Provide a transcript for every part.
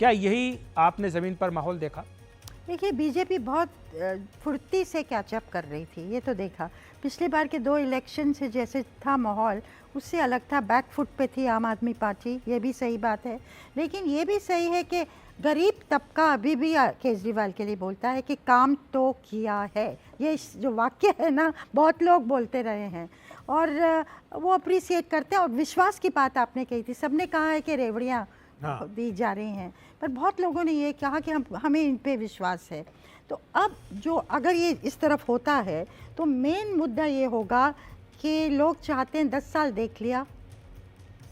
क्या यही आपने ज़मीन पर माहौल देखा? देखिए, बीजेपी बहुत फुर्ती से कैचअप कर रही थी, ये तो देखा। पिछली बार के 2 इलेक्शन से जैसे था माहौल, उससे अलग था। बैक फुट पे थी आम आदमी पार्टी, ये भी सही बात है। लेकिन ये भी सही है कि गरीब तबका अभी भी केजरीवाल के लिए बोलता है कि काम तो किया है। ये जो वाक्य है ना, बहुत लोग बोलते रहे हैं और वो अप्रिसिएट करते हैं। और विश्वास की बात आपने कही थी, सबने कहा है कि रेवड़ियाँ दी जा रही हैं, पर बहुत लोगों ने ये कहा कि हमें इन पे विश्वास है। तो अब जो अगर ये इस तरफ होता है तो मेन मुद्दा ये होगा कि लोग चाहते हैं 10 साल देख लिया,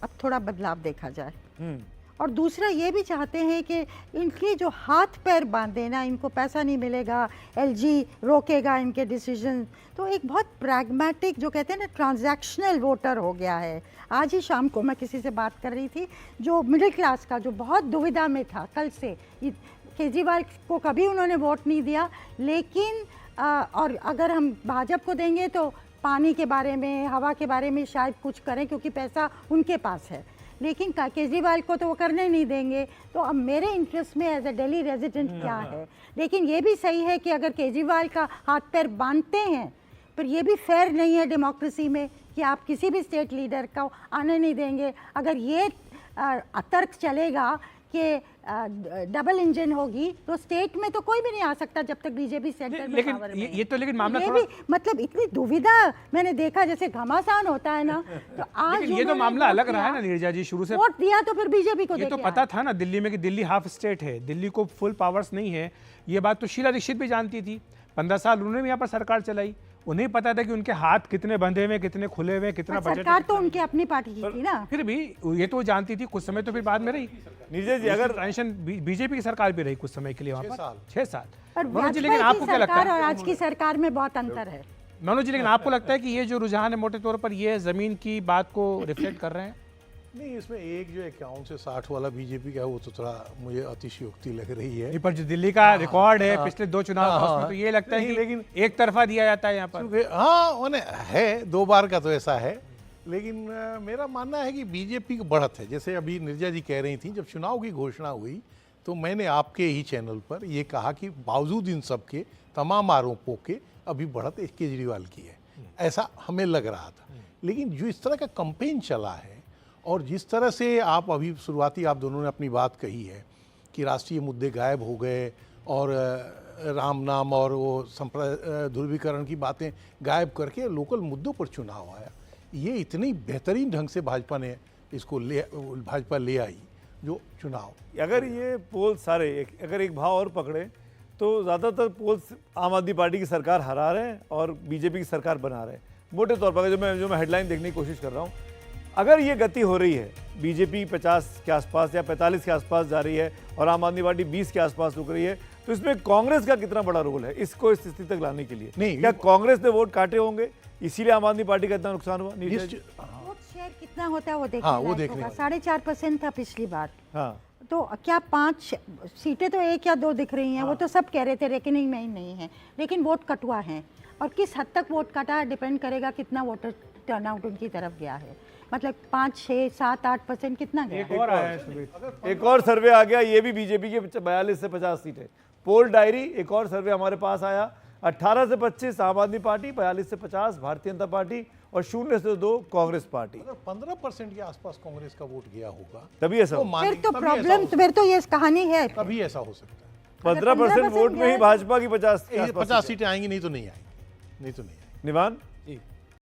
अब थोड़ा बदलाव देखा जाए। और दूसरा ये भी चाहते हैं कि इनके जो हाथ पैर बांधे ना, इनको पैसा नहीं मिलेगा, एलजी रोकेगा इनके डिसीजन, तो एक बहुत प्रैग्मेटिक, जो कहते हैं ना, ट्रांजैक्शनल वोटर हो गया है। आज ही शाम को मैं किसी से बात कर रही थी जो मिडिल क्लास का, जो बहुत दुविधा में था कल से। केजरीवाल को कभी उन्होंने वोट नहीं दिया, लेकिन और अगर हम भाजपा को देंगे तो पानी के बारे में, हवा के बारे में शायद कुछ करें क्योंकि पैसा उनके पास है, लेकिन केजरीवाल को तो वो करने नहीं देंगे। तो अब मेरे इंटरेस्ट में एज ए दिल्ली रेजिडेंट क्या है। लेकिन ये भी सही है कि अगर केजरीवाल का हाथ पैर बांधते हैं, पर ये भी फेयर नहीं है डेमोक्रेसी में कि आप किसी भी स्टेट लीडर को आने नहीं देंगे। अगर ये तर्क चलेगा कि डबल इंजन होगी तो स्टेट में तो कोई भी नहीं आ सकता जब तक बीजेपी सेंटर में पावर में। लेकिन मामला ये भी मतलब इतनी दुविधा मैंने देखा, जैसे घमासान होता है ना। तो आज ये तो मामला अलग रहा है ना नीरजा जी, शुरू से वोट दिया तो फिर बीजेपी को ये तो पता था ना दिल्ली में कि दिल्ली हाफ स्टेट है, दिल्ली को फुल पावर्स नहीं है। ये बात तो शीला दीक्षित भी जानती थी। 15 साल उन्होंने भी यहाँ पर सरकार चलाई, उन्हें पता था कि उनके हाथ कितने बंधे हुए, कितने खुले हुए, कितना बजट। सरकार तो उनके अपनी पार्टी की थी ना, फिर भी ये तो जानती थी। कुछ समय तो फिर बाद में रही नीरज जी, अगर टेंशन बीजेपी की सरकार भी रही कुछ समय के लिए वहाँ पर 6 साल। पर मनोज जी, वाजपेयी लेकिन आपको की क्या लगता सरकार है और आज की सरकार में बहुत अंतर है। मनोज जी, लेकिन आपको लगता है कि ये जो रुझान है मोटे तौर पर ये जमीन की बात को रिफ्लेक्ट कर रहे हैं? नहीं, इसमें एक जो 51 से 60 वाला बीजेपी का है वो तो थोड़ा मुझे अतिशयोक्ति लग रही है। नहीं, पर जो दिल्ली का रिकॉर्ड है पिछले 2 चुनाव का, उसमें तो ये लगता है कि लेकिन एक तरफा दिया जाता है यहाँ पर। हाँ, उन्हें है 2 बार का तो ऐसा है। लेकिन मेरा मानना है कि बीजेपी की बढ़त है। जैसे अभी नीरजा जी कह रही थी, जब चुनाव की घोषणा हुई तो मैंने आपके ही चैनल पर ये कहा कि बावजूद इन सब के तमाम आरोपों के अभी बढ़त केजरीवाल की है, ऐसा हमें लग रहा था। लेकिन जो इस तरह का कैंपेन चला है और जिस तरह से आप अभी शुरुआती आप दोनों ने अपनी बात कही है कि राष्ट्रीय मुद्दे गायब हो गए और राम नाम और वो ध्रुवीकरण की बातें गायब करके लोकल मुद्दों पर चुनाव आया, ये इतनी बेहतरीन ढंग से भाजपा ने इसको ले आई जो चुनाव। अगर ये पोल सारे अगर एक भाव और पकड़े तो ज़्यादातर पोल्स आम आदमी पार्टी की सरकार हरा रहे हैं और बीजेपी की सरकार बना रहे हैं। मोटे तौर पर जो मैं हेडलाइन देखने की कोशिश कर रहा हूँ, अगर ये गति हो रही है, बीजेपी 50 के आसपास या 45 के आसपास जा रही है और आम आदमी पार्टी 20 के आसपास रुक रही है, तो इसमें कांग्रेस का कितना बड़ा रोल है इसको इस स्थिति तक लाने के लिए? नहीं, क्या कांग्रेस ने वोट काटे होंगे इसीलिए आम आदमी पार्टी का इतना नुकसान हुआ? वोट शेयर कितना होता है वो हाँ, वो देखने देखने 4.5% था पिछली बार। हाँ, तो क्या 5 सीटें तो 1 या 2 दिख रही हैं। वो तो सब कह रहे थे रेकनिंग में ही नहीं है, लेकिन वोट कटुआ है। और किस हद तक वोट कटा डिपेंड करेगा कितना वोटर टर्नआउट उनकी तरफ गया है। मतलब 5, 6, 7, 8% कितना गया? एक और सर्वे आ गया, ये भी बीजेपी के 42 से 50 सीटें। पोल डायरी एक और सर्वे हमारे पास आया, 18 से 25 आम आदमी पार्टी, 42 से 50 भारतीय जनता पार्टी और 0 से 2 कांग्रेस पार्टी। अगर 15% के आसपास कांग्रेस का वोट गया होगा तभी ऐसा फिर तो प्रॉब्लम, फिर तो ये कहानी है। तभी ऐसा हो सकता है। 15% वोट में ही भाजपा की 50 50 सीटें आएंगी, नहीं तो नहीं आएंगी, नहीं तो नहीं आएंगी। निवान जी।